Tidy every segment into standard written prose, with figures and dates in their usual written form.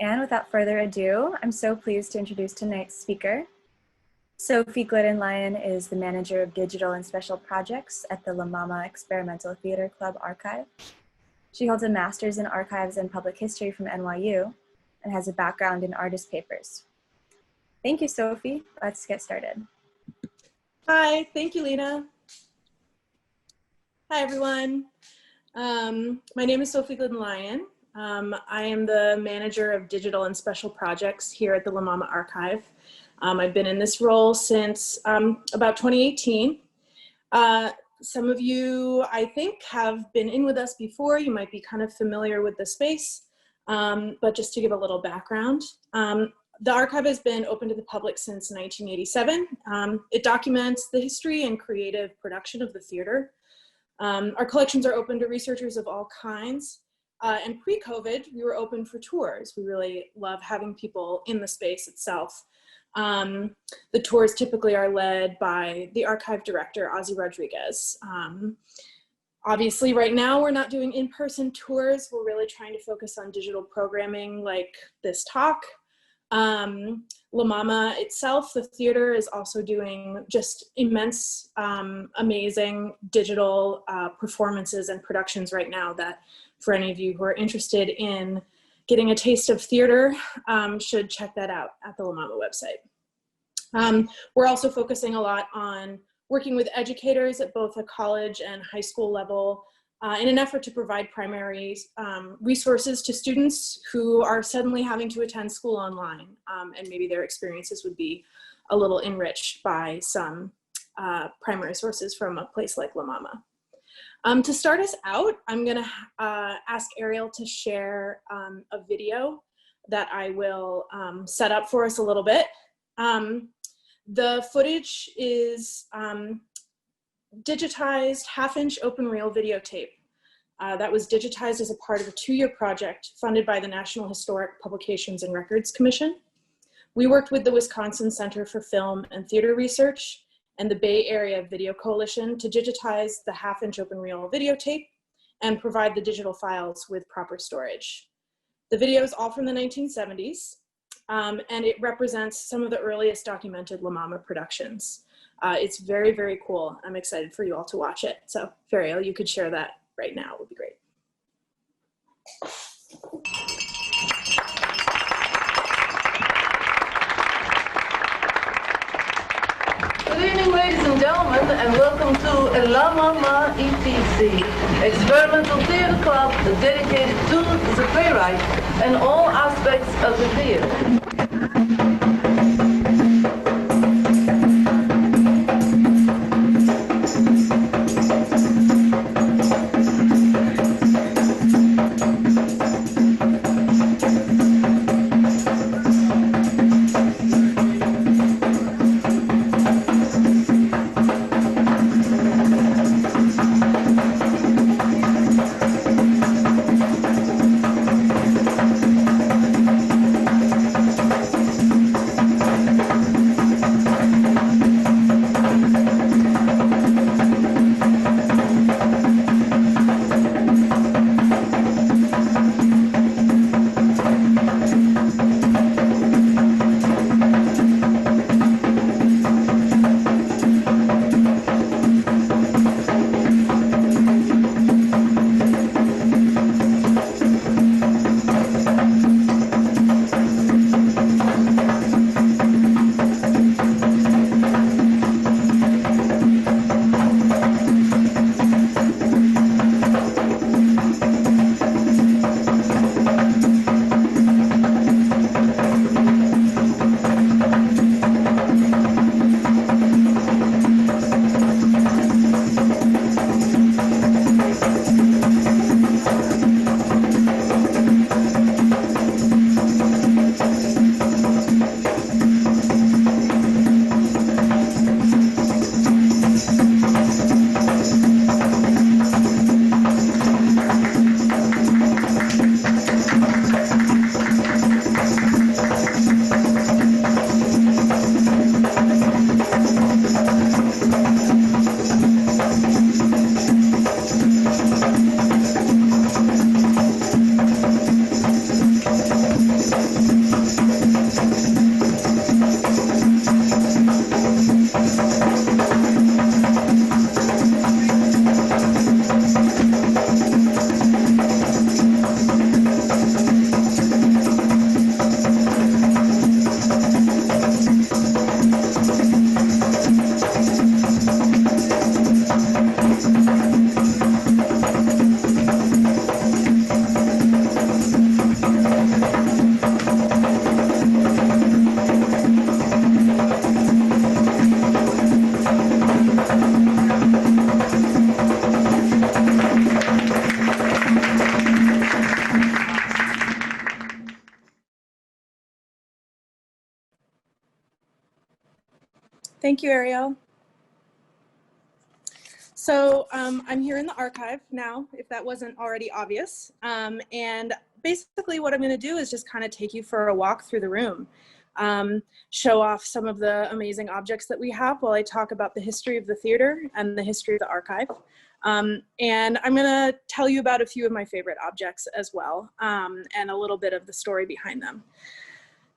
And without further ado, I'm so pleased to introduce tonight's speaker. Sophie Glidden-Lyon is the Manager of Digital and Special Projects at the MaMa Experimental Theater Club Archive. She holds a Master's in Archives and Public History from NYU and has a background in artist papers. Thank you, Sophie. Let's get started. Hi, thank you, Lena. Hi, everyone. My name is Sophie Glidden-Lyon. I am the Manager of Digital and Special Projects here at the MaMa Archive. I've been in this role since about 2018. Some of you, I think, have been in with us before. You might be kind of familiar with the space, but just to give a little background, the archive has been open to the public since 1987. It documents the history and creative production of the theater. Our collections are open to researchers of all kinds. And pre-COVID, we were open for tours. We really love having people in the space itself. The tours typically are led by the archive director, Ozzy Rodriguez. Obviously, right now, we're not doing in-person tours. We're really trying to focus on digital programming like this talk. MaMa itself, the theater, is also doing just immense, amazing digital performances and productions right now that, for any of you who are interested in getting a taste of theater, should check that out at the MaMa website. We're also focusing a lot on working with educators at both the college and high school level in an effort to provide primary resources to students who are suddenly having to attend school online, and maybe their experiences would be a little enriched by some primary sources from a place like MaMa. To start us out, I'm gonna ask Ariel to share a video that I will set up for us a little bit. The footage is digitized half-inch open reel videotape that was digitized as a part of a 2-year project funded by the National Historic Publications and Records Commission. We worked with the Wisconsin Center for Film and Theater Research and the Bay Area Video Coalition to digitize the half-inch open reel videotape and provide the digital files with proper storage. The video is all from the 1970s, and it represents some of the earliest documented MaMa productions. It's very, very cool. I'm excited for you all to watch it. So, Ariel, you could share that right now. It would be great. Good evening, ladies and gentlemen, and welcome to MaMa ETC, Experimental Theater Club dedicated to the playwright and all aspects of the theater. Thank you, Ariel. So I'm here in the archive now, if that wasn't already obvious. And basically what I'm going to do is just kind of take you for a walk through the room, show off some of the amazing objects that we have while I talk about the history of the theater and the history of the archive. And I'm going to tell you about a few of my favorite objects as well, and a little bit of the story behind them.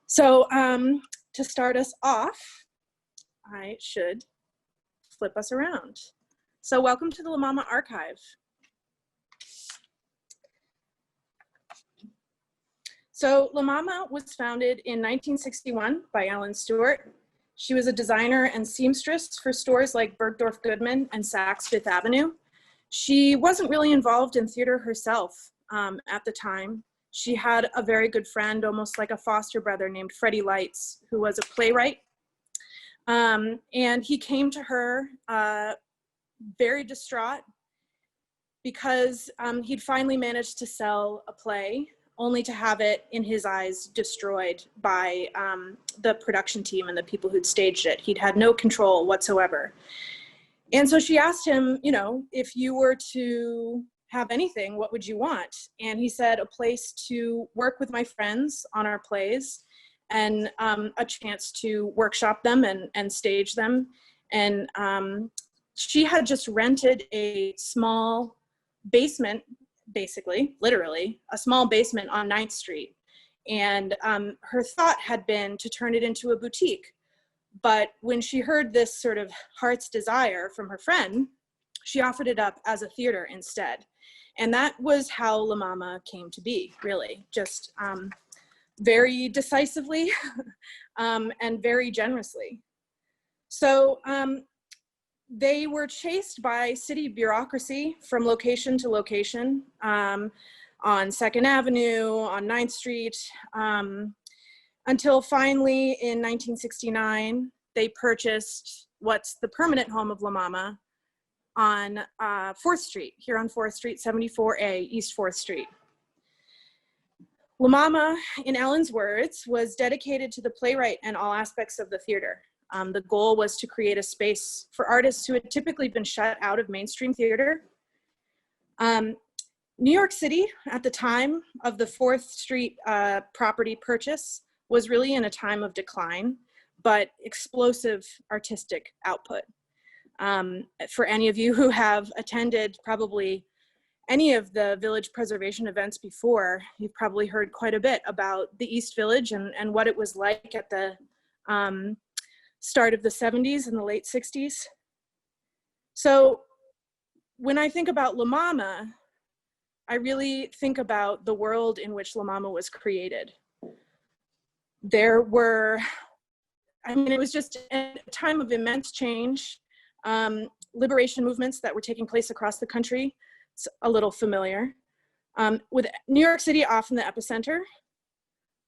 So to start us off, I should flip us around. So welcome to the MaMa archive. So MaMa was founded in 1961 by Ellen Stewart. She was a designer and seamstress for stores like Bergdorf Goodman and Saks Fifth Avenue. She wasn't really involved in theater herself at the time. She had a very good friend, almost like a foster brother, named Freddie Lights, who was a playwright. And he came to her very distraught because he'd finally managed to sell a play, only to have it, in his eyes, destroyed by the production team and the people who'd staged it. He'd had no control whatsoever. And so she asked him, you know, if you were to have anything, what would you want? And he said, a place to work with my friends on our plays, and a chance to workshop them and stage them. And she had just rented a small basement, basically, literally, a small basement on 9th Street. And her thought had been to turn it into a boutique. But when she heard this sort of heart's desire from her friend, she offered it up as a theater instead. And that was how MaMa came to be, really, just very decisively and very generously. So they were chased by city bureaucracy from location to location, on 2nd Avenue, on 9th Street, until finally in 1969, they purchased what's the permanent home of MaMa on 4th Street, here on 4th Street, 74A, East 4th Street. MaMa, in Ellen's words, was dedicated to the playwright and all aspects of the theater. The goal was to create a space for artists who had typically been shut out of mainstream theater. New York City, at the time of the 4th Street property purchase, was really in a time of decline, but explosive artistic output. For any of you who have attended probably any of the village preservation events before, you've probably heard quite a bit about the East Village and what it was like at the start of the 70s and the late 60s. So when I think about MaMa, I really think about the world in which MaMa was created. There were, I mean, it was just a time of immense change, liberation movements that were taking place across the country. It's a little familiar, with New York City often the epicenter,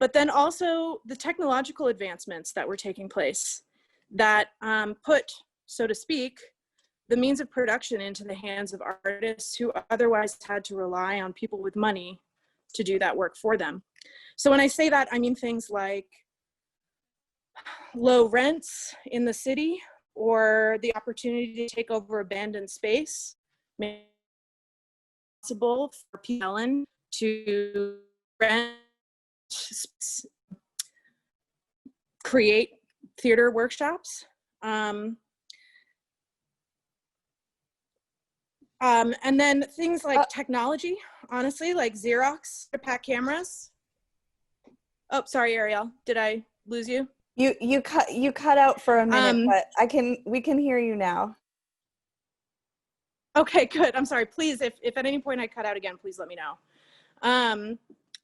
but then also the technological advancements that were taking place that put, so to speak, the means of production into the hands of artists who otherwise had to rely on people with money to do that work for them. So when I say that, I mean things like low rents in the city, or the opportunity to take over abandoned space, made possible for people to rent, create theater workshops. And then things like technology, honestly, like Xerox pack cameras. Oh, sorry, Ariel, did I lose you? You cut out for a minute, but we can hear you now. Okay, good. I'm sorry. Please, if at any point I cut out again, please let me know.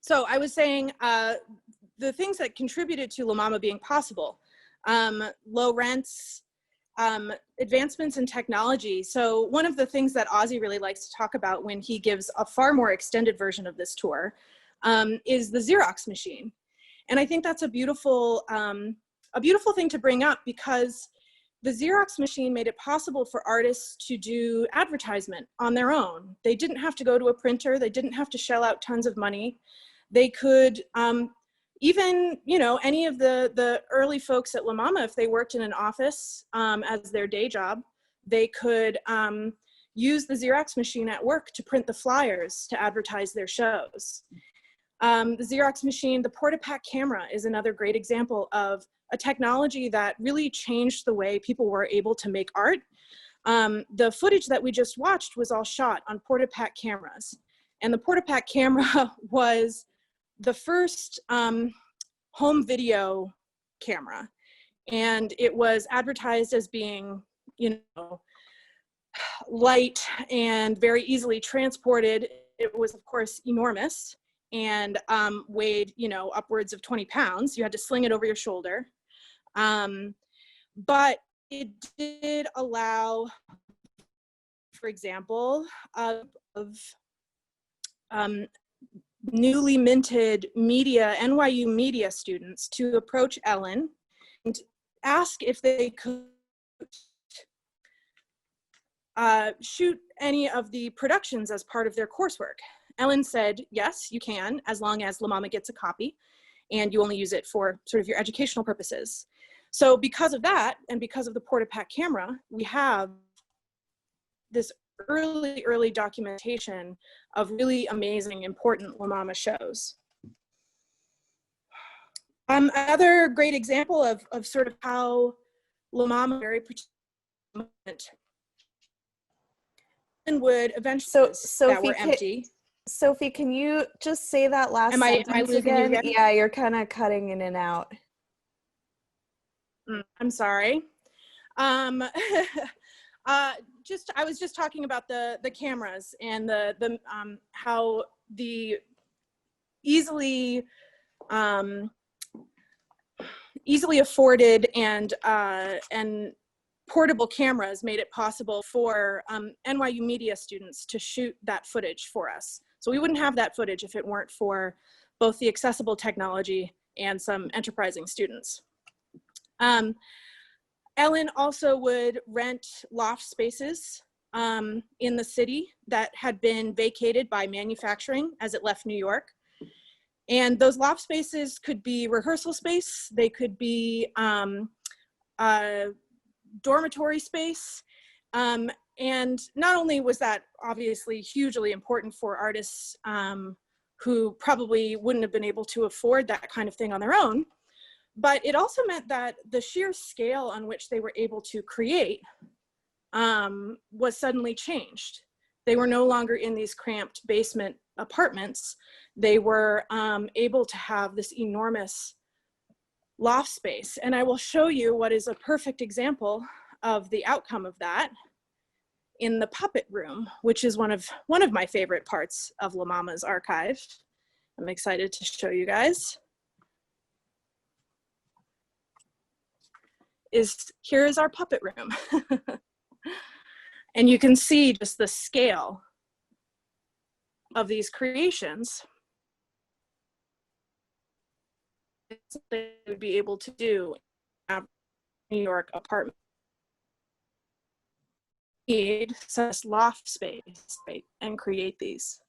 So I was saying the things that contributed to MaMa being possible: low rents, advancements in technology. So one of the things that Ozzy really likes to talk about when he gives a far more extended version of this tour is the Xerox machine. And I think that's a beautiful thing to bring up, because the Xerox machine made it possible for artists to do advertisement on their own. They didn't have to go to a printer. They didn't have to shell out tons of money. They could even, you know, any of the early folks at MaMa, if they worked in an office as their day job, they could use the Xerox machine at work to print the flyers to advertise their shows. The Xerox machine, the Portapak camera is another great example of a technology that really changed the way people were able to make art. The footage that we just watched was all shot on Portapak cameras. And the Portapak camera was the first home video camera. And it was advertised as being, you know, light and very easily transported. It was, of course, enormous and weighed, you know, upwards of 20 pounds. You had to sling it over your shoulder. But it did allow, for example, of newly minted NYU media students to approach Ellen and ask if they could shoot any of the productions as part of their coursework. Ellen said, yes, you can, as long as MaMa gets a copy and you only use it for sort of your educational purposes. So because of that, and because of the Portapak camera, we have this early documentation of really amazing, important MaMa shows. Another great example of sort of how MaMa very moment would eventually that were empty. Sophie, can you just say that last sentence am I losing again? you again? Yeah, you're kind of cutting in and out. I'm sorry. I was just talking about the cameras and the how the easily afforded and portable cameras made it possible for NYU media students to shoot that footage for us. So we wouldn't have that footage if it weren't for both the accessible technology and some enterprising students. Ellen also would rent loft spaces in the city that had been vacated by manufacturing as it left New York. And those loft spaces could be rehearsal space, they could be dormitory space. And not only was that obviously hugely important for artists who probably wouldn't have been able to afford that kind of thing on their own, but it also meant that the sheer scale on which they were able to create was suddenly changed. They were no longer in these cramped basement apartments. They were able to have this enormous loft space. And I will show you what is a perfect example of the outcome of that in the puppet room, which is one of my favorite parts of MaMa's archive. I'm excited to show you guys. Here is our puppet room. And you can see just the scale of these creations they would be able to do in a New York apartment. Need such loft space, right, and create these.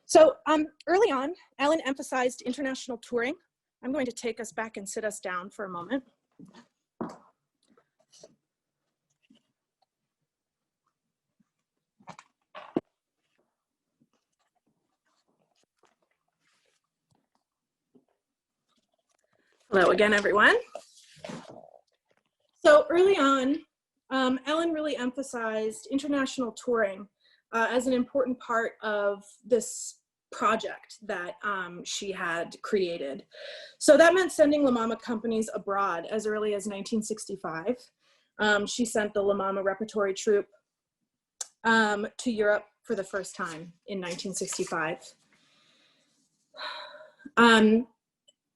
So early on, Ellen emphasized international touring. I'm going to take us back and sit us down for a moment. Hello again, everyone. So early on, Ellen really emphasized international touring as an important part of this project that she had created. So that meant sending MaMa companies abroad as early as 1965. She sent the MaMa repertory troupe to Europe for the first time in 1965.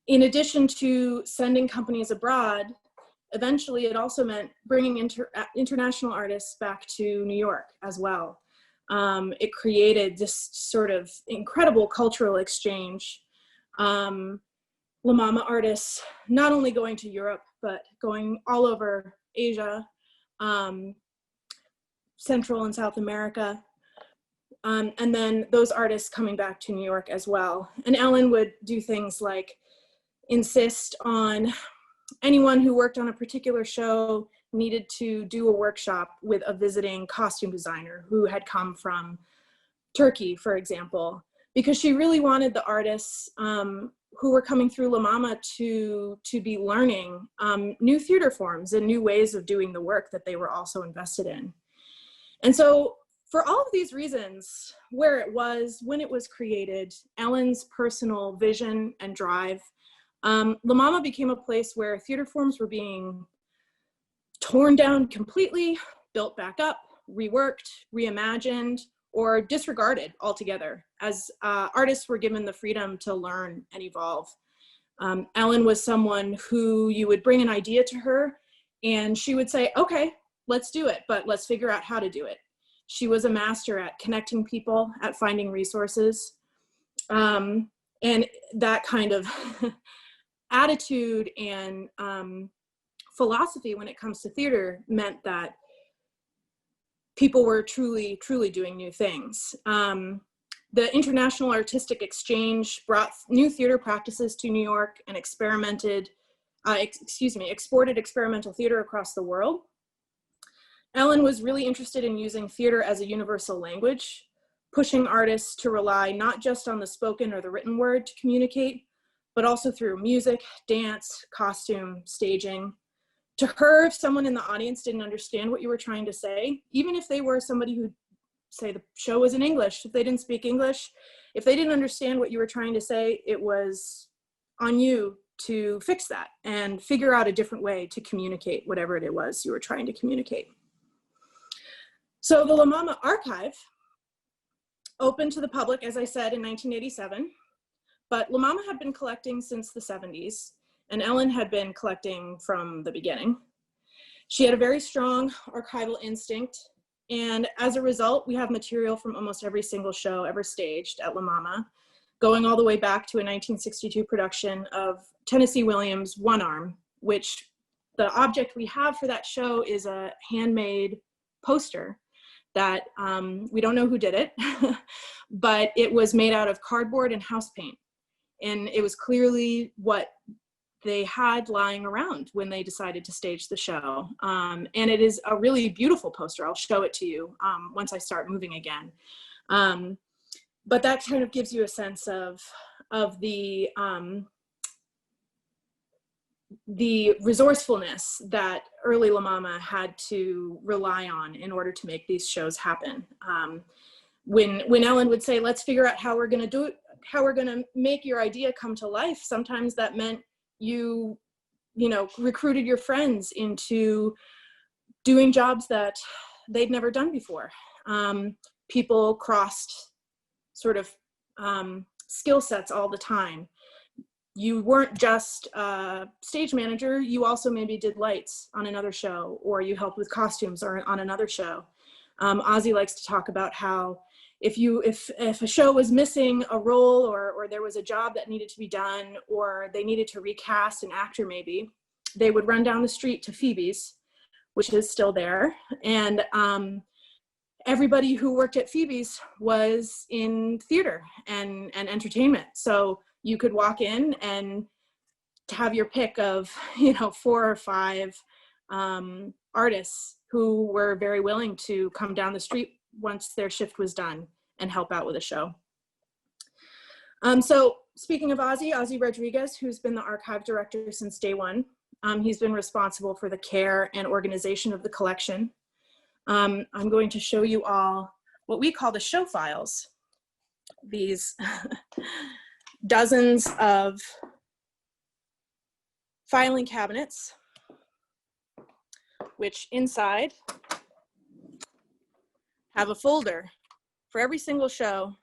In addition to sending companies abroad, eventually it also meant bringing international artists back to New York as well. It created this sort of incredible cultural exchange. MaMa artists not only going to Europe, but going all over Asia, Central and South America. And then those artists coming back to New York as well. And Ellen would do things like insist on anyone who worked on a particular show needed to do a workshop with a visiting costume designer who had come from Turkey, for example, because she really wanted the artists who were coming through La MaMa to be learning new theater forms and new ways of doing the work that they were also invested in. And so for all of these reasons, where it was, when it was created, Ellen's personal vision and drive, La MaMa became a place where theater forms were being torn down completely, built back up, reworked, reimagined, or disregarded altogether as artists were given the freedom to learn and evolve. Ellen was someone who you would bring an idea to her and she would say, okay, let's do it, but let's figure out how to do it. She was a master at connecting people, at finding resources. And that kind of attitude and philosophy when it comes to theater meant that people were truly doing new things. The international artistic exchange brought new theater practices to New York and exported experimental theater across the world. Ellen was really interested in using theater as a universal language, pushing artists to rely not just on the spoken or the written word to communicate, but also through music, dance, costume, staging. To her, if someone in the audience didn't understand what you were trying to say, even if they were somebody who, say the show was in English, if they didn't speak English, if they didn't understand what you were trying to say, it was on you to fix that and figure out a different way to communicate whatever it was you were trying to communicate. So the La MaMa archive opened to the public, as I said, in 1987, but La MaMa had been collecting since the 70s, and Ellen had been collecting from the beginning. She had a very strong archival instinct, and as a result, we have material from almost every single show ever staged at La MaMa, going all the way back to a 1962 production of Tennessee Williams' One Arm, which the object we have for that show is a handmade poster that we don't know who did it, but it was made out of cardboard and house paint. And it was clearly what they had lying around when they decided to stage the show. And it is a really beautiful poster. I'll show it to you once I start moving again. But that kind of gives you a sense of the resourcefulness that early La MaMa had to rely on in order to make these shows happen. When Ellen would say, let's figure out how we're gonna do it, how we're gonna make your idea come to life, sometimes that meant you recruited your friends into doing jobs that they'd never done before. People crossed sort of skill sets all the time. You weren't just a stage manager, you also maybe did lights on another show, or you helped with costumes or on another show. Ozzy likes to talk about how if a show was missing a role or there was a job that needed to be done, or they needed to recast an actor maybe, they would run down the street to Phoebe's, which is still there. And everybody who worked at Phoebe's was in theater and entertainment. So you could walk in and have your pick of 4 or 5 artists who were very willing to come down the street once their shift was done and help out with a show. So speaking of Ozzy Rodriguez, who's been the archive director since day one, he's been responsible for the care and organization of the collection. I'm going to show you all what we call the show files. These dozens of filing cabinets, which inside have a folder for every single show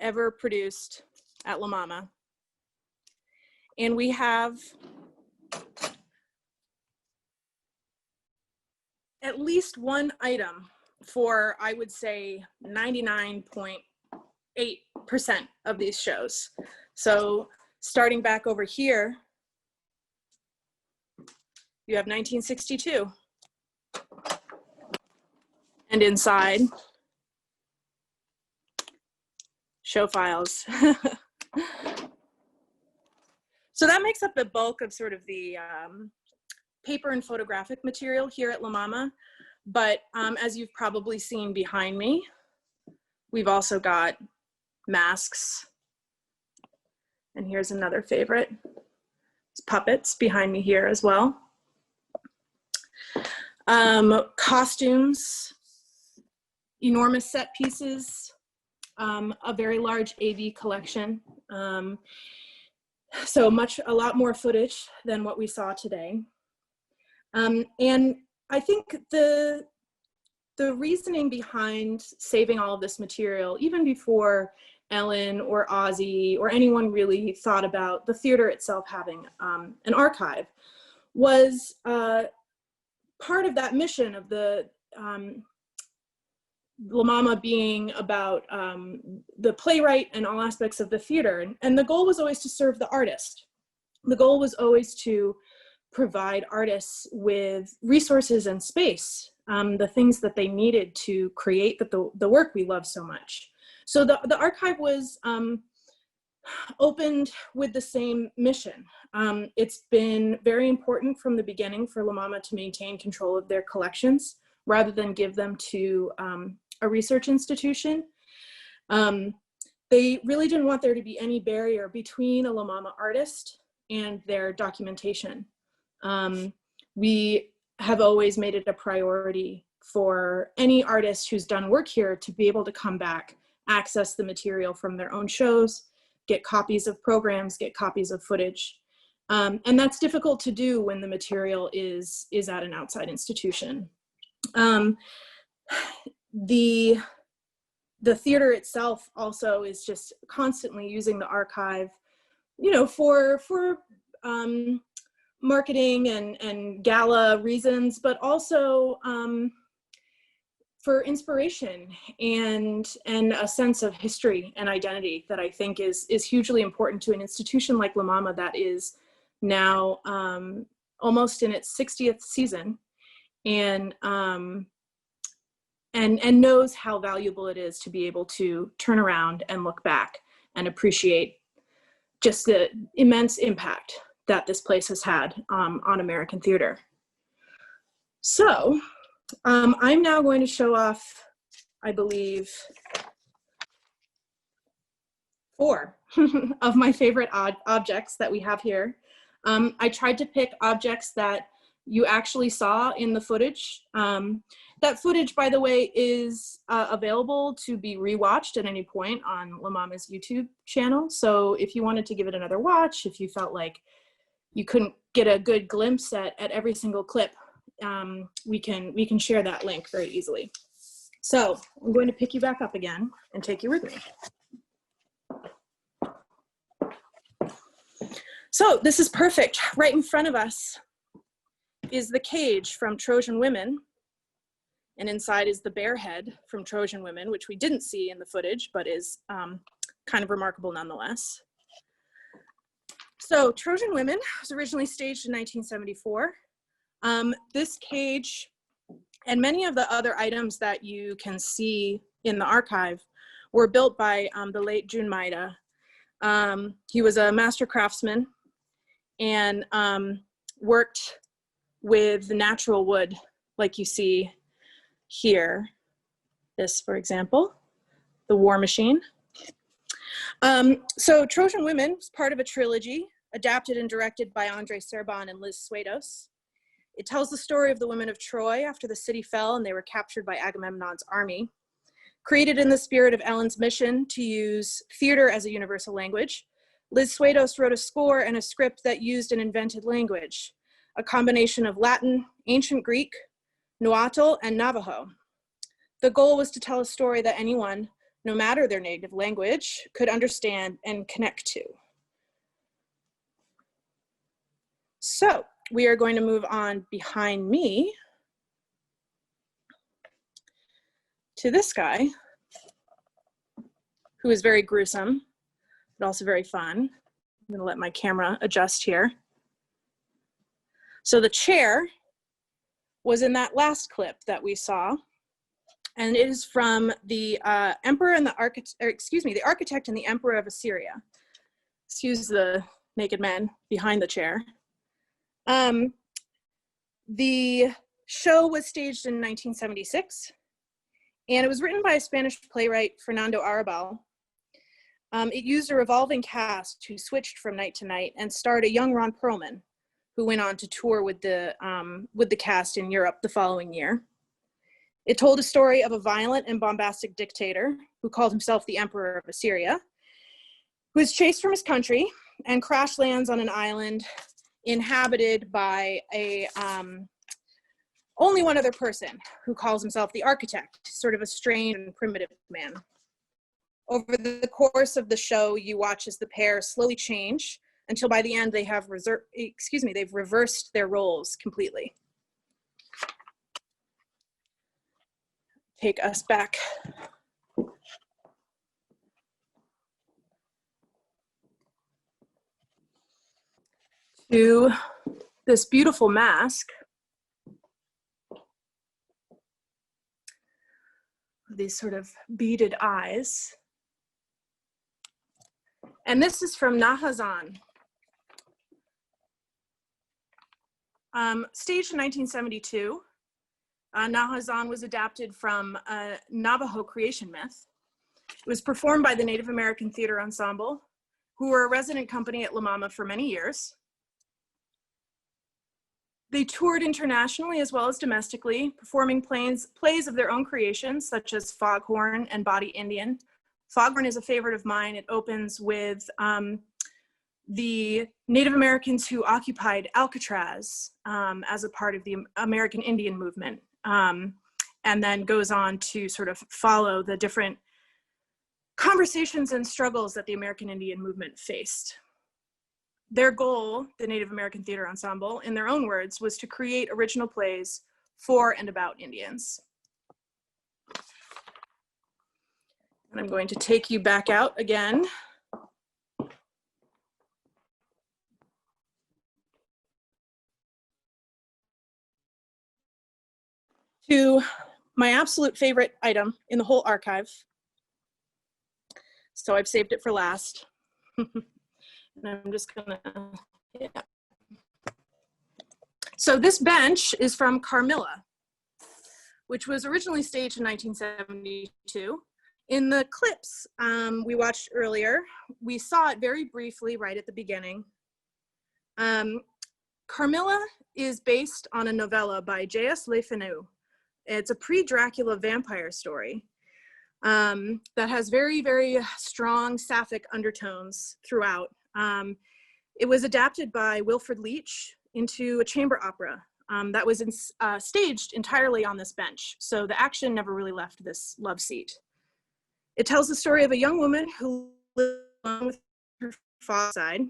ever produced at La MaMa. And we have at least one item for, I would say, 99.8% of these shows. So starting back over here, you have 1962. And inside, show files. So that makes up the bulk of sort of the paper and photographic material here at MaMa. But as you've probably seen behind me, we've also got masks. And here's another favorite, puppets behind me here as well. Costumes, enormous set pieces, a very large AV collection. So a lot more footage than what we saw today. And I think the reasoning behind saving all of this material, even before Ellen or Ozzy or anyone really thought about the theater itself having an archive, was part of that mission of the MaMa being about the playwright and all aspects of the theater. And the goal was always to serve the artist. The goal was always to provide artists with resources and space, the things that they needed to create the work we love so much. So the archive was opened with the same mission. It's been very important from the beginning for MaMa to maintain control of their collections rather than give them to a research institution. They really didn't want there to be any barrier between a MaMa artist and their documentation. We have always made it a priority for any artist who's done work here to be able to come back, access the material from their own shows, get copies of programs, get copies of footage. And that's difficult to do when the material is at an outside institution. The theater itself also is just constantly using the archive, you know, for marketing and gala reasons, but also for inspiration and a sense of history and identity that I think is hugely important to an institution like MaMa that is now almost in its 60th season, and knows how valuable it is to be able to turn around and look back and appreciate just the immense impact that this place has had on American theater. So I'm now going to show off, I believe, 4 of my favorite objects that we have here. I tried to pick objects that you actually saw in the footage. That footage, by the way, is available to be rewatched at any point on MaMa's YouTube channel. So if you wanted to give it another watch, if you felt like you couldn't get a good glimpse at every single clip, we can share that link very easily. So I'm going to pick you back up again and take you with me. So this is perfect. Right in front of us is the cage from Trojan Women, and inside is the bear head from Trojan Women, which we didn't see in the footage, but is kind of remarkable nonetheless. So Trojan Women was originally staged in 1974. This cage and many of the other items that you can see in the archive were built by the late Jun Maeda. He was a master craftsman and worked with natural wood like you see here. This, for example, the War Machine. So Trojan Women was part of a trilogy adapted and directed by Andrei, Serban, and Liz Swados. It tells the story of the women of Troy after the city fell and they were captured by Agamemnon's army. Created in the spirit of Ellen's mission to use theater as a universal language, Liz Swados wrote a score and a script that used an invented language, a combination of Latin, ancient Greek, Nahuatl, and Navajo. The goal was to tell a story that anyone, no matter their native language, could understand and connect to. So we are going to move on behind me to this guy, who is very gruesome, but also very fun. I'm gonna let my camera adjust here. So the chair was in that last clip that we saw. and it is from the Emperor and the the Architect and the Emperor of Assyria. Excuse the naked man behind the chair. The show was staged in 1976, and it was written by a Spanish playwright, Fernando Arrabal. It used a revolving cast who switched from night to night and starred a young Ron Perlman, who went on to tour with the cast in Europe the following year. It told a story of a violent and bombastic dictator who called himself the Emperor of Assyria, who is chased from his country and crash lands on an island inhabited by only one other person who calls himself the Architect, sort of a strange and primitive man. Over the course of the show, you watch as the pair slowly change until by the end they have they've reversed their roles completely. Take us back. To this beautiful mask. These sort of beaded eyes. And this is from Nahazan. Staged in 1972, Nahazan was adapted from a Navajo creation myth. It was performed by the Native American Theater Ensemble, who were a resident company at MaMa for many years. They toured internationally as well as domestically, performing plays of their own creations, such as Foghorn and Body Indian. Foghorn is a favorite of mine. It opens with the Native Americans who occupied Alcatraz as a part of the American Indian movement, and then goes on to sort of follow the different conversations and struggles that the American Indian movement faced. Their goal, the Native American Theater Ensemble, in their own words, was to create original plays for and about Indians. And I'm going to take you back out again. To my absolute favorite item in the whole archive. So I've saved it for last. And I'm just gonna, yeah. So this bench is from Carmilla, which was originally staged in 1972. In the clips we watched earlier, we saw it very briefly right at the beginning. Carmilla is based on a novella by J.S. Le Fanu. It's a pre-Dracula vampire story that has very, very strong sapphic undertones throughout. It was adapted by Wilford Leach into a chamber opera that was staged entirely on this bench. So the action never really left this love seat. It tells the story of a young woman who lives alone with her father's side.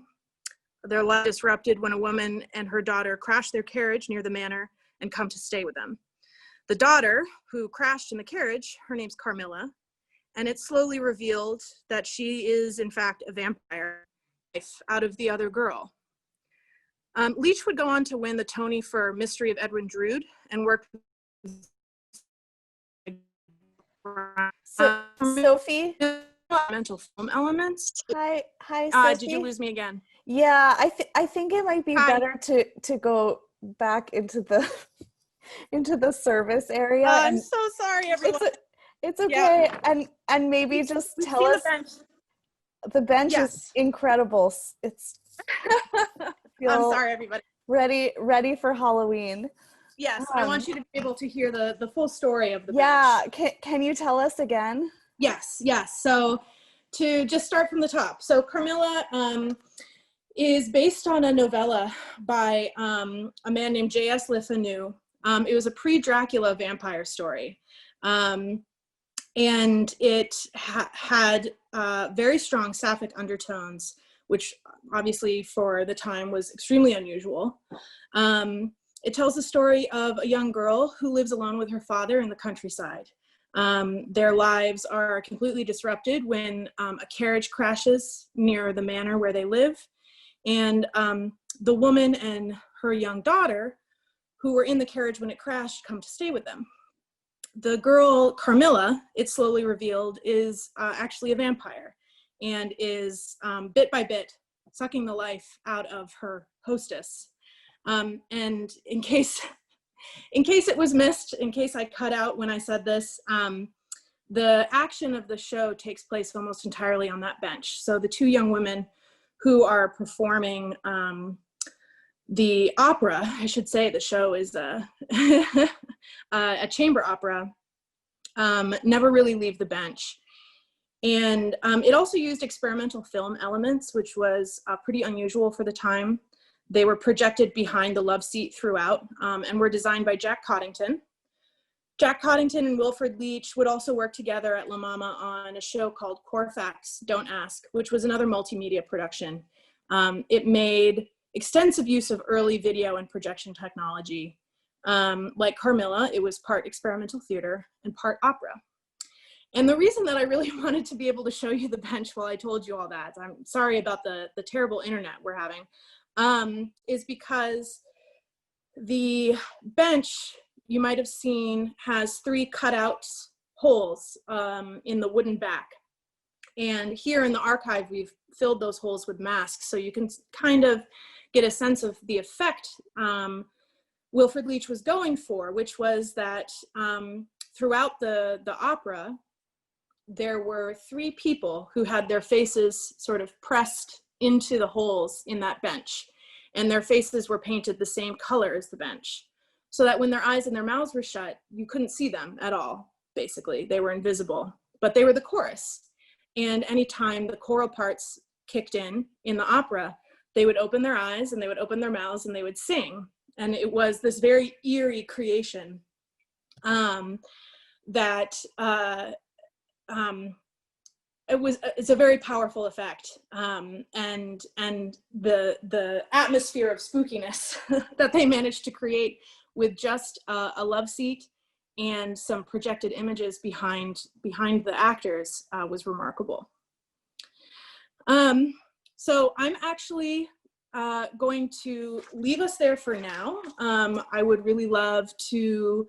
Their life is disrupted when a woman and her daughter crash their carriage near the manor and come to stay with them. The daughter, who crashed in the carriage, her name's Carmilla, and it's slowly revealed that she is, in fact, a vampire out of the other girl. Leach would go on to win the Tony for Mystery of Edwin Drood and worked with Sophie? Mental film elements. Hi, Sophie. Did you lose me again? Yeah, I think it might be Hi. better to go back into the into the service area. I'm so sorry, everyone. It's okay, yeah. and maybe just tell us. The bench yes. is incredible. It's. I'm sorry, everybody. Ready for Halloween. Yes, I want you to be able to hear the full story of the bench. Yeah, can you tell us again? Yes. So to just start from the top. So Carmilla is based on a novella by a man named J.S. Le Fanu. It was a pre-Dracula vampire story. And it had very strong sapphic undertones, which obviously for the time was extremely unusual. It tells the story of a young girl who lives alone with her father in the countryside. Their lives are completely disrupted when a carriage crashes near the manor where they live. And the woman and her young daughter, who were in the carriage when it crashed, come to stay with them. the girl Carmilla, it's slowly revealed, is actually a vampire and is bit by bit sucking the life out of her hostess. And in case it was missed, in case I cut out when I said this, the action of the show takes place almost entirely on that bench. So the two young women who are performing the opera, I should say the show is a chamber opera, never really leave the bench. And it also used experimental film elements, which was pretty unusual for the time. They were projected behind the love seat throughout, and were designed by Jack Coddington. Jack Coddington and Wilford Leach would also work together at La MaMa on a show called Corfax, Don't Ask, which was another multimedia production. It made extensive use of early video and projection technology. Like Carmilla, it was part experimental theater and part opera. And the reason that I really wanted to be able to show you the bench while I told you all that, I'm sorry about the terrible internet we're having, is because the bench, you might have seen, has 3 cutout holes in the wooden back. And here in the archive, we've filled those holes with masks, so you can kind of get a sense of the effect Wilford Leach was going for, which was that throughout the opera, there were 3 people who had their faces sort of pressed into the holes in that bench, and their faces were painted the same color as the bench, so that when their eyes and their mouths were shut, you couldn't see them at all, basically. They were invisible, but they were the chorus. And anytime the choral parts kicked in the opera, they would open their eyes and they would open their mouths and they would sing. And it was this very eerie creation it's a very powerful effect, and the atmosphere of spookiness that they managed to create with just a love seat and some projected images behind the actors was remarkable. So I'm actually going to leave us there for now. I would really love to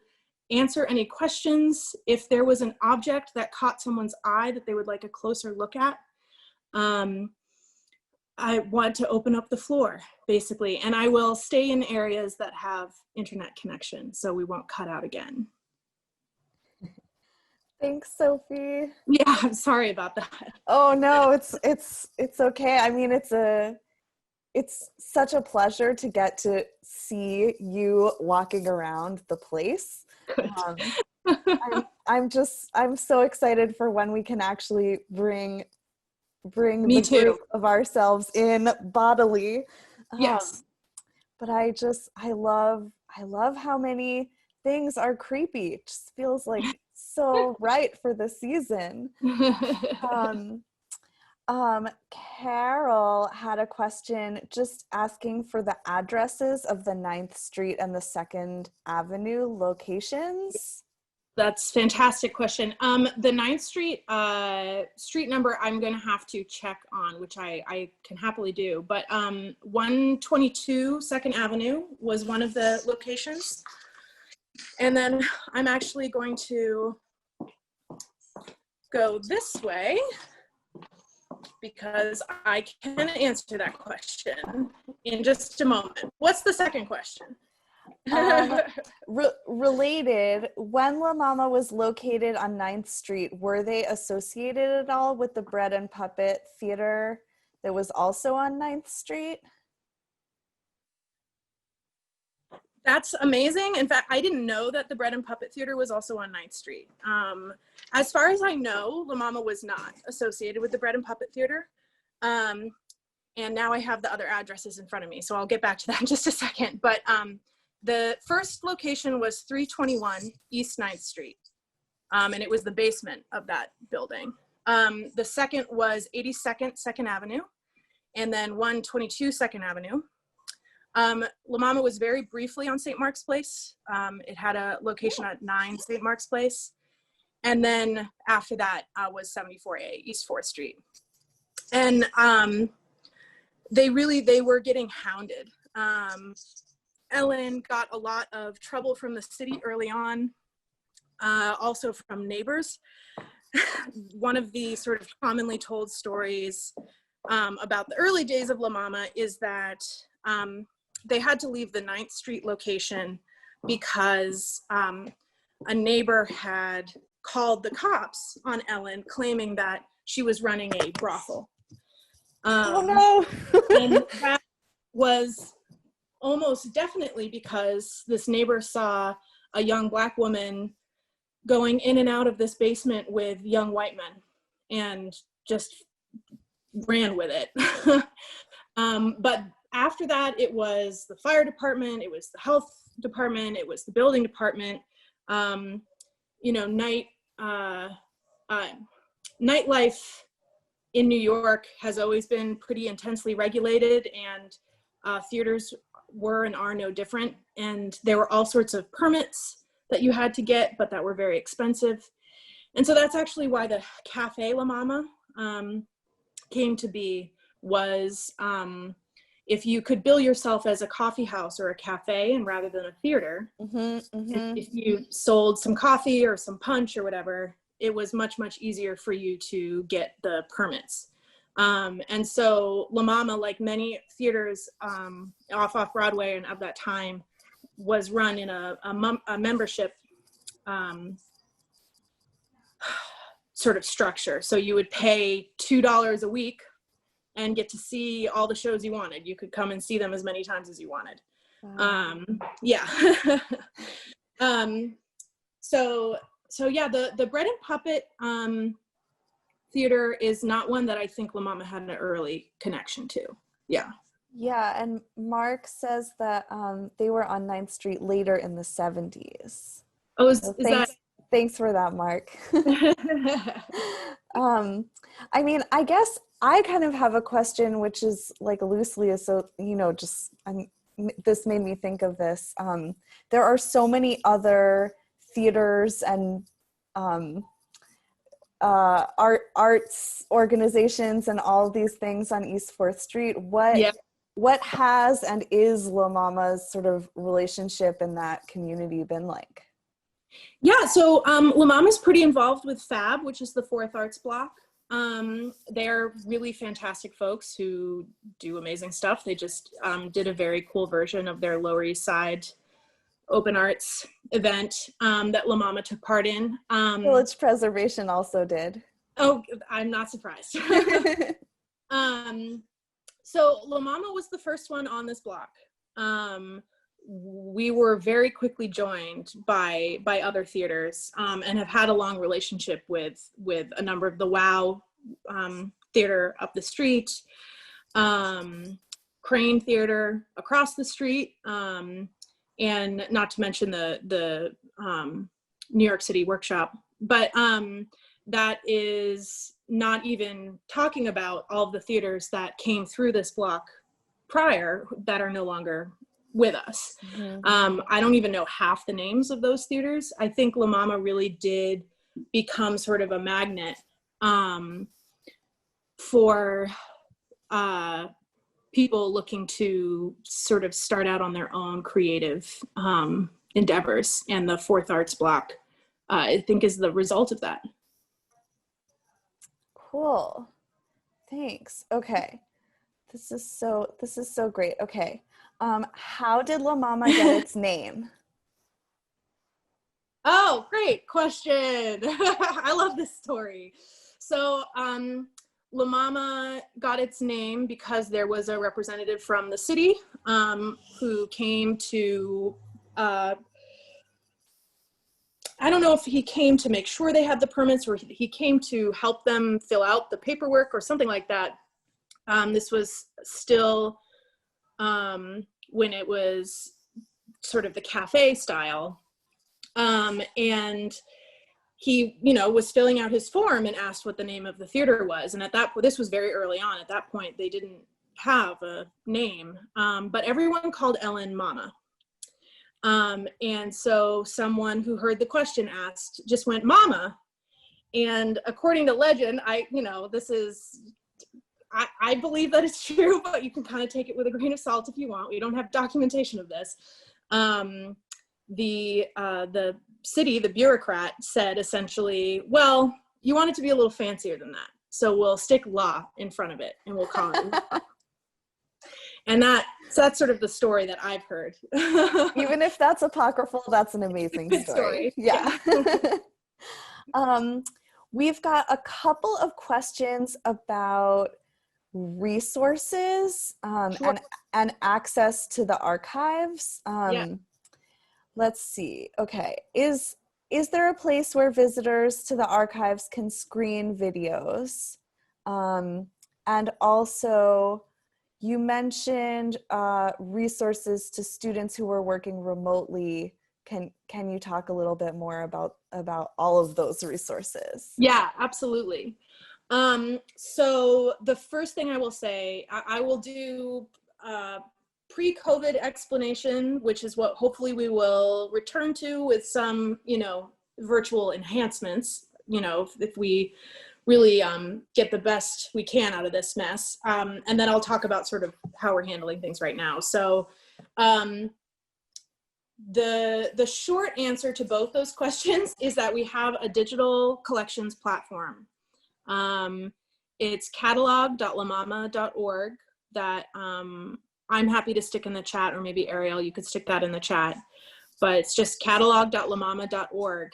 answer any questions. If there was an object that caught someone's eye that they would like a closer look at, I want to open up the floor, basically, and I will stay in areas that have internet connection, so we won't cut out again. Thanks, Sophie. Yeah, I'm sorry about that. Oh no, it's okay. I mean, it's such a pleasure to get to see you walking around the place. I'm so excited for when we can actually bring Me the too. group of ourselves in bodily. Yes. But I love how many things are creepy. It just feels like so right for the season. Carol had a question just asking for the addresses of the 9th Street and the 2nd Avenue locations. That's a fantastic question. The 9th Street street number I'm going to have to check on, which I can happily do. But 122 2nd Avenue was one of the locations. And then I'm actually going to go this way because I can answer that question in just a moment. What's the second question? Related, when La MaMa was located on 9th Street, were they associated at all with the Bread and Puppet Theater that was also on 9th Street? That's amazing. In fact, I didn't know that the Bread and Puppet Theater was also on 9th Street. As far as I know, La MaMa was not associated with the Bread and Puppet Theater. And now I have the other addresses in front of me, so I'll get back to that in just a second. But the first location was 321 East 9th Street, and it was the basement of that building. The second was 82nd 2nd Avenue, and then 122 2nd Avenue. La MaMa was very briefly on St. Mark's Place. It had a location at 9 St. Mark's Place. And then after that was 74A East 4th Street. And they were getting hounded. Ellen got a lot of trouble from the city early on. also from neighbors. One of the sort of commonly told stories about the early days of La Mama is that they had to leave the 9th Street location because a neighbor had called the cops on Ellen, claiming that she was running a brothel. Oh no! And that was almost definitely because this neighbor saw a young Black woman going in and out of this basement with young white men and just ran with it. But after that, it was the fire department, it was the health department, it was the building department. You know, nightlife in New York has always been pretty intensely regulated, and theaters were and are no different. And there were all sorts of permits that you had to get, but that were very expensive. And so that's actually why the Cafe La Mama came to be, was if you could bill yourself as a coffee house or a cafe, and rather than a theater, if you sold some coffee or some punch or whatever, it was much, much easier for you to get the permits. And so La Mama, like many theaters off-Broadway and of that time, was run in a membership sort of structure. So you would pay $2 a week and get to see all the shows you wanted. You could come and see them as many times as you wanted. Wow. Yeah. So yeah, the Bread and Puppet theater is not one that I think La Mama had an early connection to. Yeah. Yeah, and Mark says that they were on 9th Street later in the 70s. Oh, is thanks for that, Mark. I mean, I guess I kind of have a question, which is like loosely, so this made me think of this. There are so many other theaters and arts organizations and all of these things on East 4th Street. What has and is La Mama's sort of relationship in that community been like? Yeah, so La Mama's pretty involved with FAB, which is the 4th Arts Block. They're really fantastic folks who do amazing stuff. They just did a very cool version of their Lower East Side open arts event that La Mama took part in. Village Preservation also did. Oh, I'm not surprised. So La Mama was the first one on this block. We were very quickly joined by other theaters and have had a long relationship with a number of the WOW theater up the street, Crane Theater across the street, and not to mention the New York City Workshop. But that is not even talking about all of the theaters that came through this block prior that are no longer with us. I don't even know half the names of those theaters. I think La Mama really did become sort of a magnet for people looking to sort of start out on their own creative endeavors. And the 4th Arts Block, I think, is the result of that. Cool. Thanks. Okay. This is so great. Okay. How did La Mama get its name? Oh, great question. I love this story. So La Mama got its name because there was a representative from the city who came to, I don't know if he came to make sure they had the permits or he came to help them fill out the paperwork or something like that. This was still when it was sort of the cafe style. And he, was filling out his form and asked what the name of the theater was. And at that point, this was very early on. At that point, they didn't have a name, but everyone called Ellen Mama. And so someone who heard the question asked just went, Mama. And according to legend, I believe that it's true, but you can kind of take it with a grain of salt if you want. We don't have documentation of this. The city, the bureaucrat, said essentially, well, you want it to be a little fancier than that, so we'll stick law in front of it and we'll call it law. And that's sort of the story that I've heard. Even if that's apocryphal, that's an amazing story. Yeah. We've got a couple of questions about resources Sure. and access to the archives. Yeah. Let's see. Okay. Is there a place where visitors to the archives can screen videos? And also, you mentioned resources to students who are working remotely. Can you talk a little bit more about all of those resources? Yeah, absolutely. So the first thing I will say, I will do pre-COVID explanation, which is what hopefully we will return to with some, virtual enhancements, if we really get the best we can out of this mess. And then I'll talk about sort of how we're handling things right now. So the short answer to both those questions is that we have a digital collections platform. It's catalog.lamama.org that I'm happy to stick in the chat, or maybe Ariel, you could stick that in the chat, but it's just catalog.lamama.org.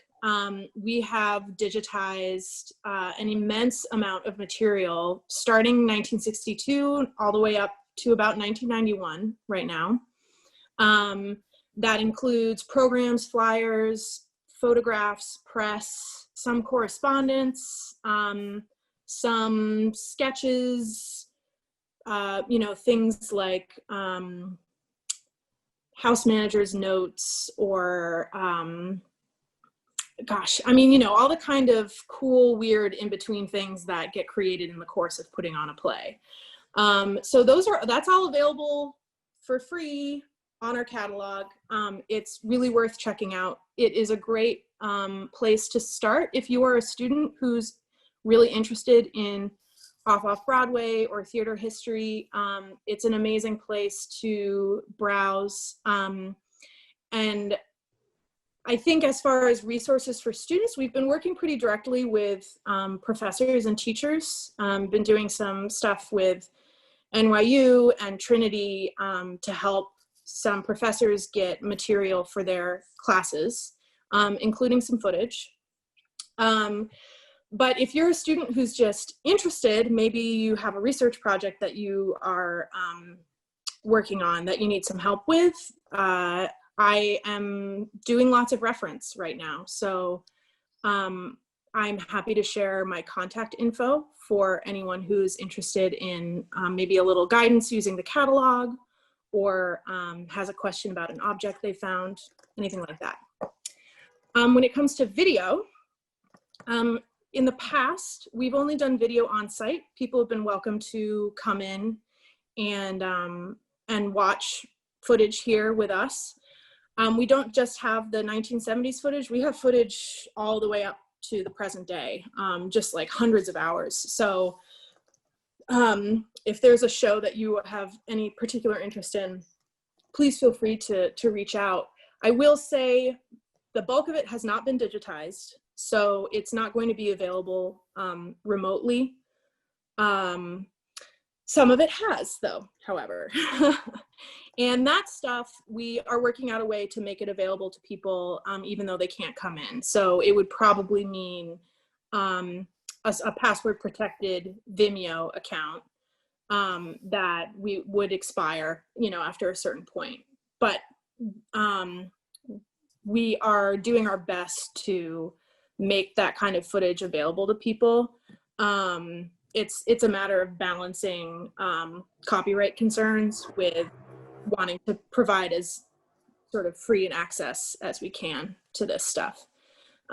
We have digitized an immense amount of material starting 1962 all the way up to about 1991 right now. That includes programs, flyers, photographs, press, some correspondence, some sketches, things like house manager's notes, or all the kind of cool, weird in-between things that get created in the course of putting on a play. So that's all available for free on our catalog. It's really worth checking out. It is a great place to start if you are a student who's really interested in Off-Off-Broadway or theater history. It's an amazing place to browse. And I think as far as resources for students, we've been working pretty directly with professors and teachers. Been doing some stuff with NYU and Trinity to help some professors get material for their classes, including some footage. But if you're a student who's just interested, maybe you have a research project that you are working on that you need some help with, I am doing lots of reference right now. So I'm happy to share my contact info for anyone who's interested in maybe a little guidance using the catalog, or has a question about an object they found, anything like that. When it comes to video, in the past, we've only done video on site. People have been welcome to come in and watch footage here with us. We don't just have the 1970s footage, we have footage all the way up to the present day, just like hundreds of hours. So if there's a show that you have any particular interest in, please feel free to reach out. I will say the bulk of it has not been digitized, so it's not going to be available remotely. Some of it has, though, however. And that stuff, we are working out a way to make it available to people even though they can't come in. So it would probably mean a password protected Vimeo account that we would expire, after a certain point. But we are doing our best to make that kind of footage available to people. It's a matter of balancing copyright concerns with wanting to provide as sort of free an access as we can to this stuff.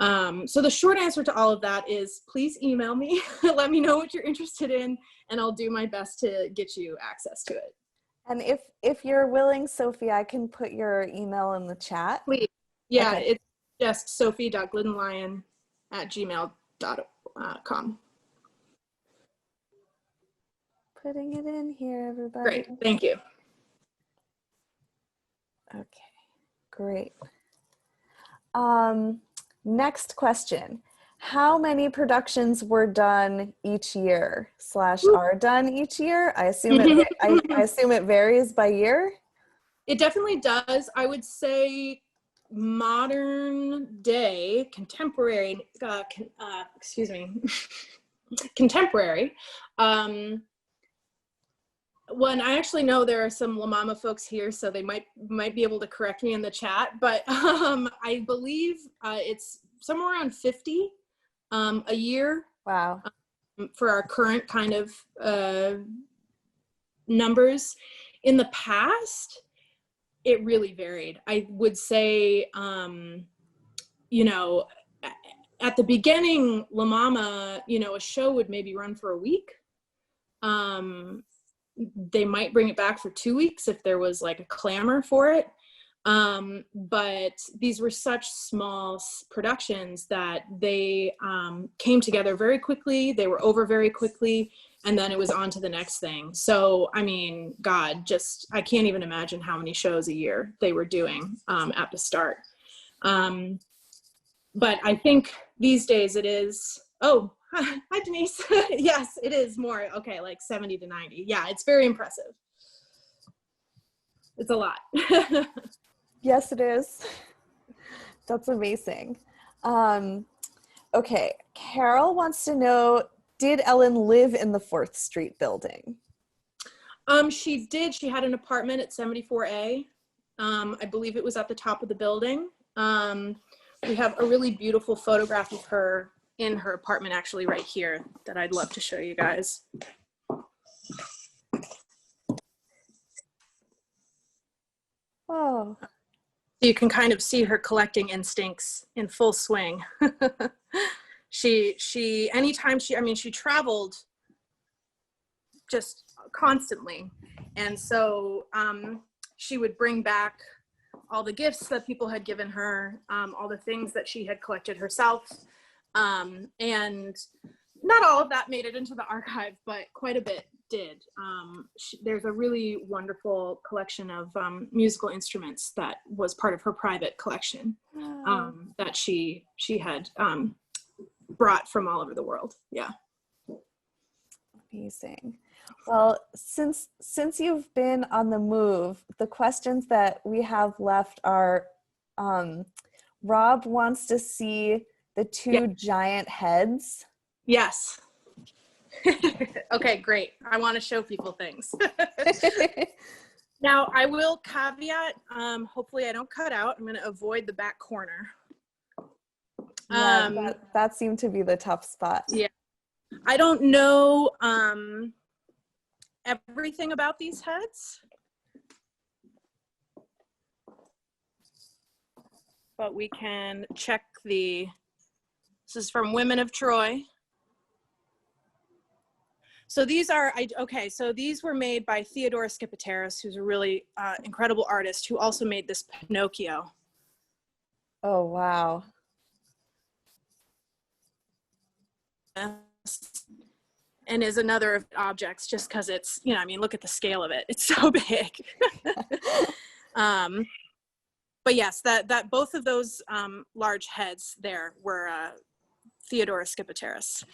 So the short answer to all of that is please email me, let me know what you're interested in, and I'll do my best to get you access to it. And if you're willing, Sophie, I can put your email in the chat. Please. Yeah, okay. It's just sophie.glidden-lyon@gmail.com. Putting it in here, everybody. Great, thank you. Okay, great. Next question. How many productions were done each year / are done each year? I assume I assume it varies by year. It definitely does. I would say modern day, contemporary, contemporary. When I actually know there are some La Mama folks here, so they might be able to correct me in the chat, but I believe it's somewhere around 50 a year. Wow. For our current kind of numbers. In the past, it really varied. I would say, you know, at the beginning, La Mama, you know, a show would maybe run for a week. They might bring it back for 2 weeks if there was like a clamor for it. But these were such small productions that they came together very quickly. They were over very quickly, and then it was on to the next thing. So, I mean, God, I can't even imagine how many shows a year they were doing at the start. But I think these days it is, oh, hi Denise. Yes, it is more, okay, like 70 to 90. Yeah, it's very impressive. It's a lot. Yes, it is. That's amazing. Okay, Carol wants to know, did Ellen live in the 4th Street building? She did. She had an apartment at 74A. I believe it was at the top of the building. We have a really beautiful photograph of her in her apartment actually right here that I'd love to show you guys. Oh. You can kind of see her collecting instincts in full swing. Anytime she traveled just constantly. And so she would bring back all the gifts that people had given her, all the things that she had collected herself. And not all of that made it into the archive, but quite a bit did. There's a really wonderful collection of musical instruments that was part of her private collection that she had brought from all over the world. Yeah. Amazing. Well, since you've been on the move, the questions that we have left are, Rob wants to see the 2 giant heads. Yes. Okay, great. I want to show people things. Now, I will caveat, hopefully I don't cut out. I'm going to avoid the back corner. Yeah, that seemed to be the tough spot. Yeah. I don't know everything about these heads, but we can check this is from Women of Troy. So these are, so these were made by Theodora Skipateris, who's a really incredible artist who also made this Pinocchio. Oh, wow. And is another of objects just because it's, you know, I mean, look at the scale of it. It's so big. But yes, that both of those large heads there were Theodora Skipateris.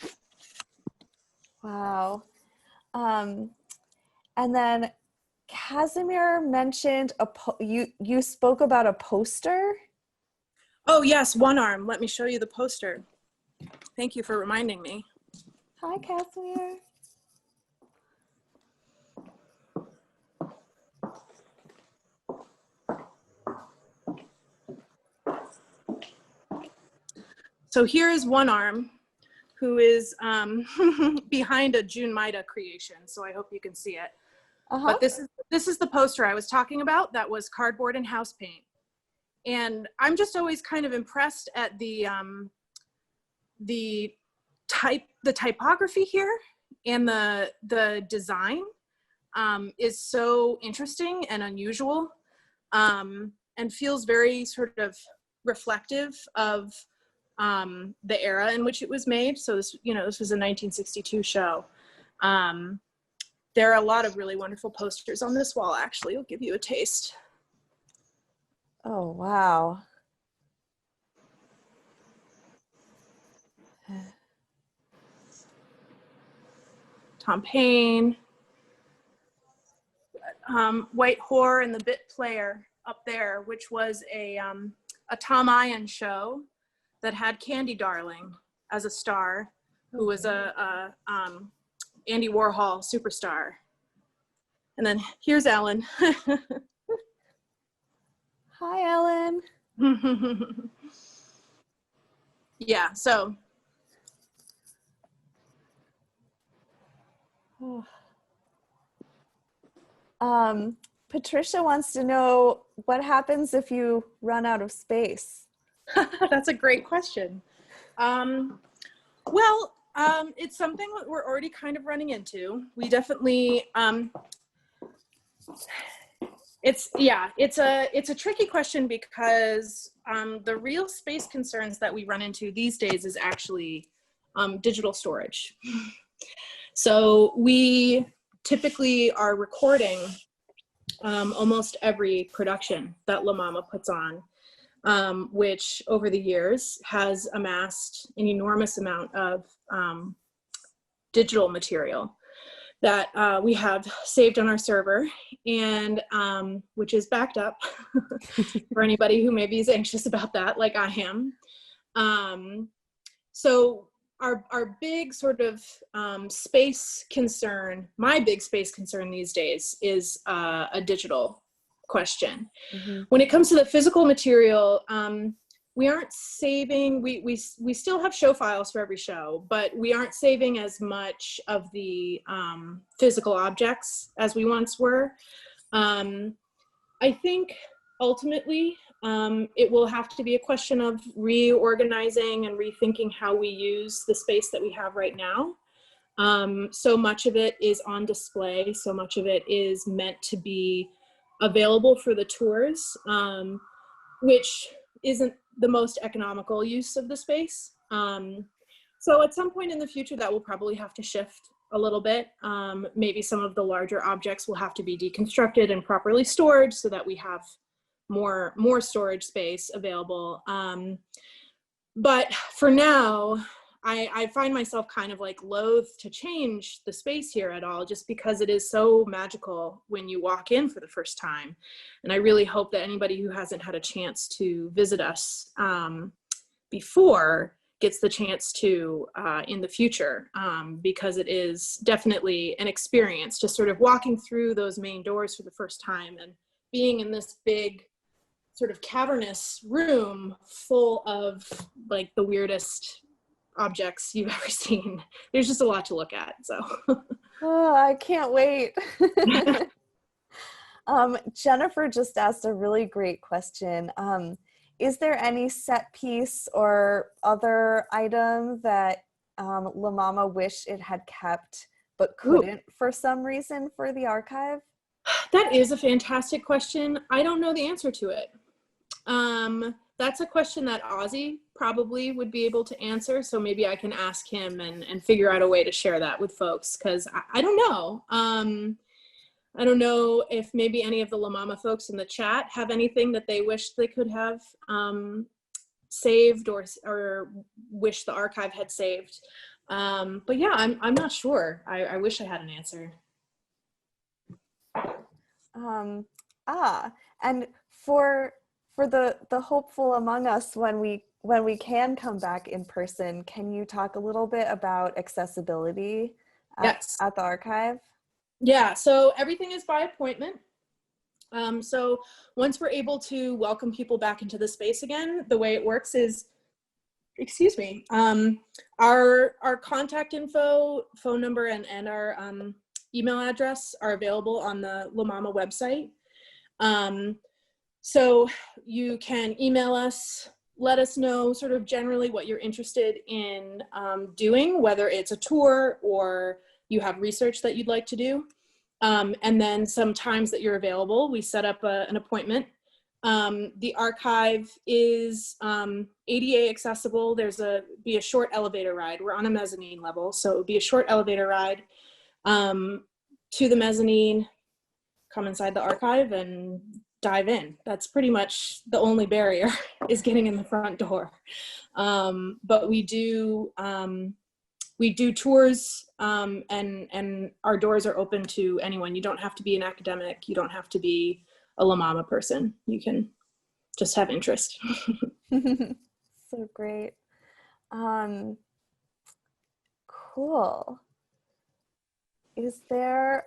Wow. And then Casimir mentioned you spoke about a poster. Oh yes, one arm. Let me show you the poster. Thank you for reminding me. Hi, Casimir. So here is one arm, who is behind a June Maida creation. So I hope you can see it. But this is the poster I was talking about. That was cardboard and house paint. And I'm just always kind of impressed at the typography here, and the design is so interesting and unusual, and feels very sort of reflective of the era in which it was made. So this, you know, this was a 1962 show. There are a lot of really wonderful posters on this wall, actually. I'll give you a taste. Oh, wow. Tom Paine, White Whore and the Bit Player up there, which was a Tom Ian show that had Candy Darling as a star, who was a Andy Warhol superstar. And then here's Ellen. Hi, Ellen. Yeah, so. Patricia wants to know what happens if you run out of space. That's a great question. It's something that we're already kind of running into. We definitely, it's a tricky question because the real space concerns that we run into these days is actually digital storage. So we typically are recording almost every production that MaMa puts on, which over the years has amassed an enormous amount of digital material that we have saved on our server, and which is backed up for anybody who maybe is anxious about that, like I am. So our big sort of space concern, my big space concern these days is a digital question. Mm-hmm. When it comes to the physical material, we aren't saving, we still have show files for every show, but we aren't saving as much of the physical objects as we once were. I think ultimately it will have to be a question of reorganizing and rethinking how we use the space that we have right now. So much of it is on display, so much of it is meant to be available for the tours, which isn't the most economical use of the space. So at some point in the future, that will probably have to shift a little bit. Maybe some of the larger objects will have to be deconstructed and properly stored so that we have more storage space available. But for now, I find myself kind of like loath to change the space here at all, just because it is so magical when you walk in for the first time. And I really hope that anybody who hasn't had a chance to visit us before gets the chance to in the future, because it is definitely an experience, just sort of walking through those main doors for the first time and being in this big sort of cavernous room full of like the weirdest objects you've ever seen. There's just a lot to look at, so. Oh, I can't wait. Jennifer just asked a really great question. Is there any set piece or other item that MaMa wished it had kept but couldn't for some reason for the archive? That is a fantastic question. I don't know the answer to it. That's a question that Ozzy probably would be able to answer, so maybe I can ask him and figure out a way to share that with folks, because I don't know. I don't know if maybe any of the MaMa folks in the chat have anything that they wish they could have saved or wish the archive had saved. But yeah, I'm not sure. I wish I had an answer. And for the hopeful among us, when we can come back in person, can you talk a little bit about accessibility at the archive? Yeah, so everything is by appointment. So once we're able to welcome people back into the space again, the way it works is, excuse me, our contact info, phone number, and our email address are available on the MaMa website. So you can email us, let us know sort of generally what you're interested in doing, whether it's a tour or you have research that you'd like to do. And then some times that you're available, we set up an appointment. The archive is ADA accessible. Be a short elevator ride. We're on a mezzanine level, so it would be a short elevator ride to the mezzanine, come inside the archive and dive in. That's pretty much the only barrier is getting in the front door. But we do we do tours, and our doors are open to anyone. You don't have to be an academic. You don't have to be a La MaMa person. You can just have interest. So great. Cool. Is there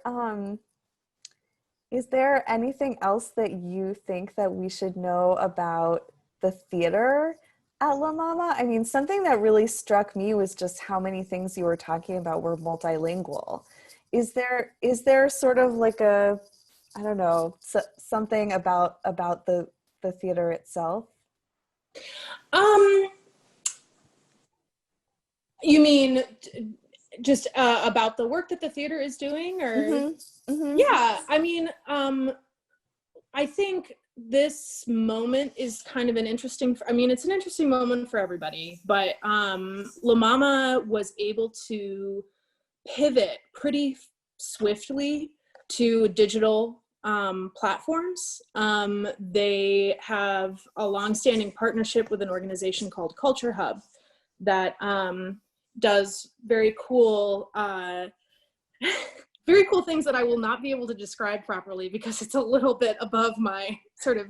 anything else that you think that we should know about the theater at La MaMa? I mean, something that really struck me was just how many things you were talking about were multilingual. Is there sort of like a, I don't know, something about the theater itself? You mean just about the work that the theater is doing, or? Mm-hmm. Mm-hmm. Yeah, I mean, I think this moment is kind of it's an interesting moment for everybody, but La MaMa was able to pivot pretty swiftly to digital platforms. They have a longstanding partnership with an organization called Culture Hub that does very cool things that I will not be able to describe properly because it's a little bit above my sort of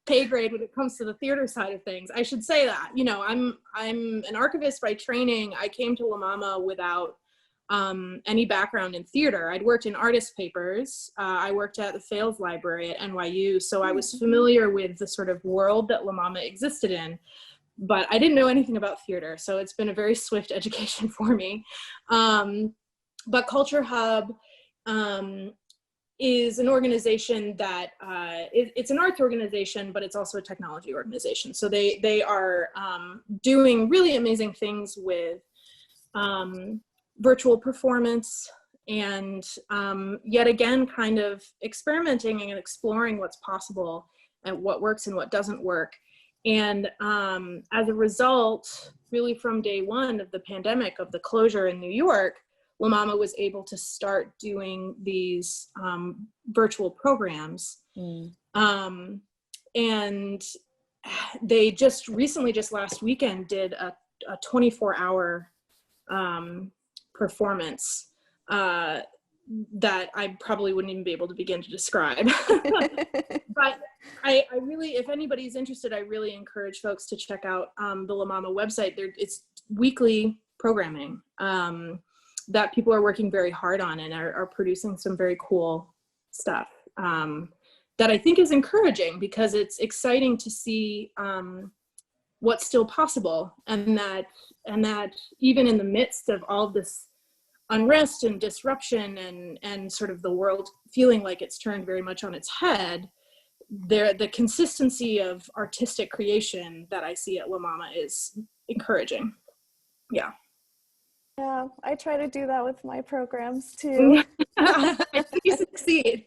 pay grade when it comes to the theater side of things. I should say that, I'm an archivist by training. I came to La MaMa without any background in theater. I'd worked in artist papers. I worked at the Fales Library at NYU, so I was familiar with the sort of world that La MaMa existed in, but I didn't know anything about theater, so it's been a very swift education for me. But Culture Hub is an organization that it's an arts organization, but it's also a technology organization. So they are doing really amazing things with virtual performance and yet again kind of experimenting and exploring what's possible and what works and what doesn't work. And as a result, really from day one of the pandemic, of the closure in New York, La MaMa was able to start doing these virtual programs. And they just recently, just last weekend, did a 24-hour performance that I probably wouldn't even be able to begin to describe. But I really, if anybody's interested, I really encourage folks to check out the La MaMa website. It's weekly programming that people are working very hard on and are producing some very cool stuff that I think is encouraging, because it's exciting to see what's still possible, and that even in the midst of all this unrest and disruption and sort of the world feeling like it's turned very much on its head, the consistency of artistic creation that I see at La MaMa is encouraging. Yeah. Yeah, I try to do that with my programs too. I think you succeed.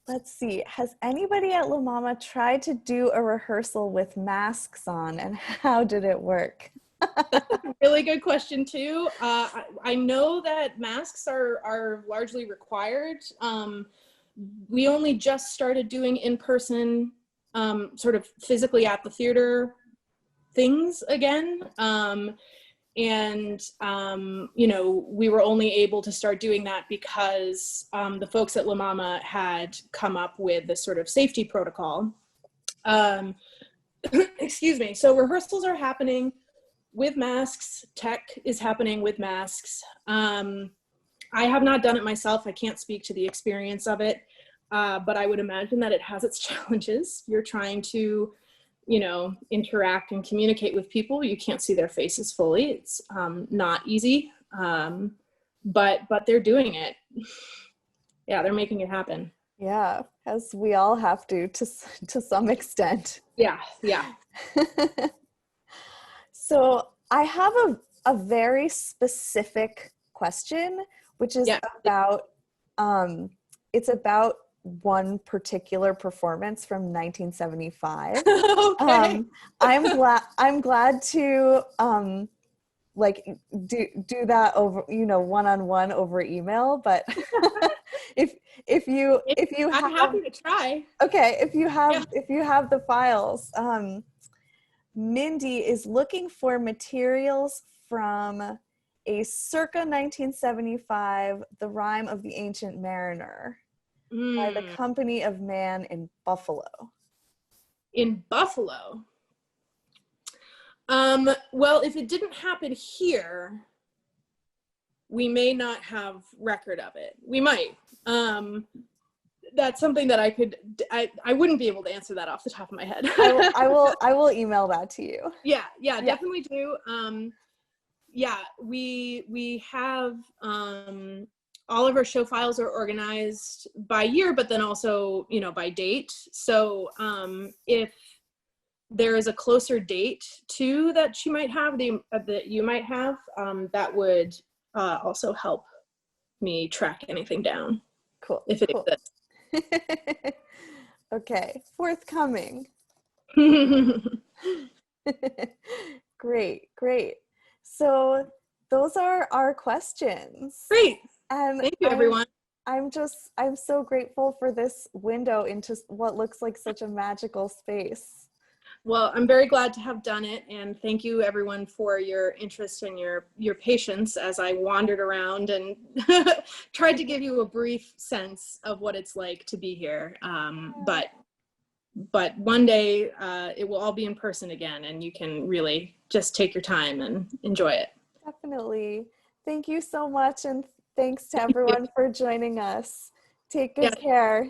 Let's see. Has anybody at La MaMa tried to do a rehearsal with masks on, and how did it work? That's a really good question too. I know that masks are largely required. We only just started doing in-person, sort of physically at the theater things again. We were only able to start doing that because the folks at La MaMa had come up with this sort of safety protocol. Excuse me. So rehearsals are happening with masks. Tech is happening with masks. I have not done it myself. I can't speak to the experience of it, but I would imagine that it has its challenges. You're trying to interact and communicate with people. You can't see their faces fully. It's not easy, but they're doing it. Yeah, they're making it happen. Yeah, as we all have to some extent. Yeah. So I have a very specific question, which is about it's about one particular performance from 1975. Okay. I'm glad to do that over one-on-one over email, but if you I'm happy to try. Okay, if you have the files, Mindy is looking for materials from a circa 1975 The Rime of the Ancient Mariner by the Company of Man in Buffalo. In Buffalo? Well, if it didn't happen here, we may not have record of it. We might. That's something that I wouldn't be able to answer that off the top of my head. I will email that to you. Yeah, definitely do. Yeah, we have all of our show files are organized by year, but then also, you know, by date. So if there is a closer date to that she might have, that you might have, that would also help me track anything down. Cool. If it cool. exists. Okay, forthcoming. Great. So those are our questions. Great. And thank you, everyone. I'm so grateful for this window into what looks like such a magical space. Well, I'm very glad to have done it, and thank you everyone for your interest and your patience as I wandered around and tried to give you a brief sense of what it's like to be here. But one day it will all be in person again, and you can really just take your time and enjoy it. Definitely. Thank you so much, and thanks to everyone for joining us. Take good care.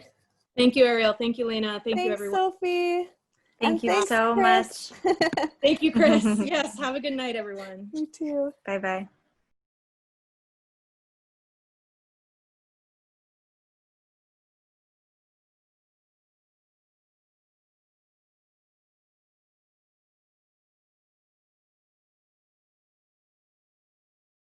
Thank you, Ariel. Thank you, Lena. Thank you, everyone. Sophie. Thank you so much. Thank you, Chris. Yes, have a good night, everyone. You too. Bye-bye.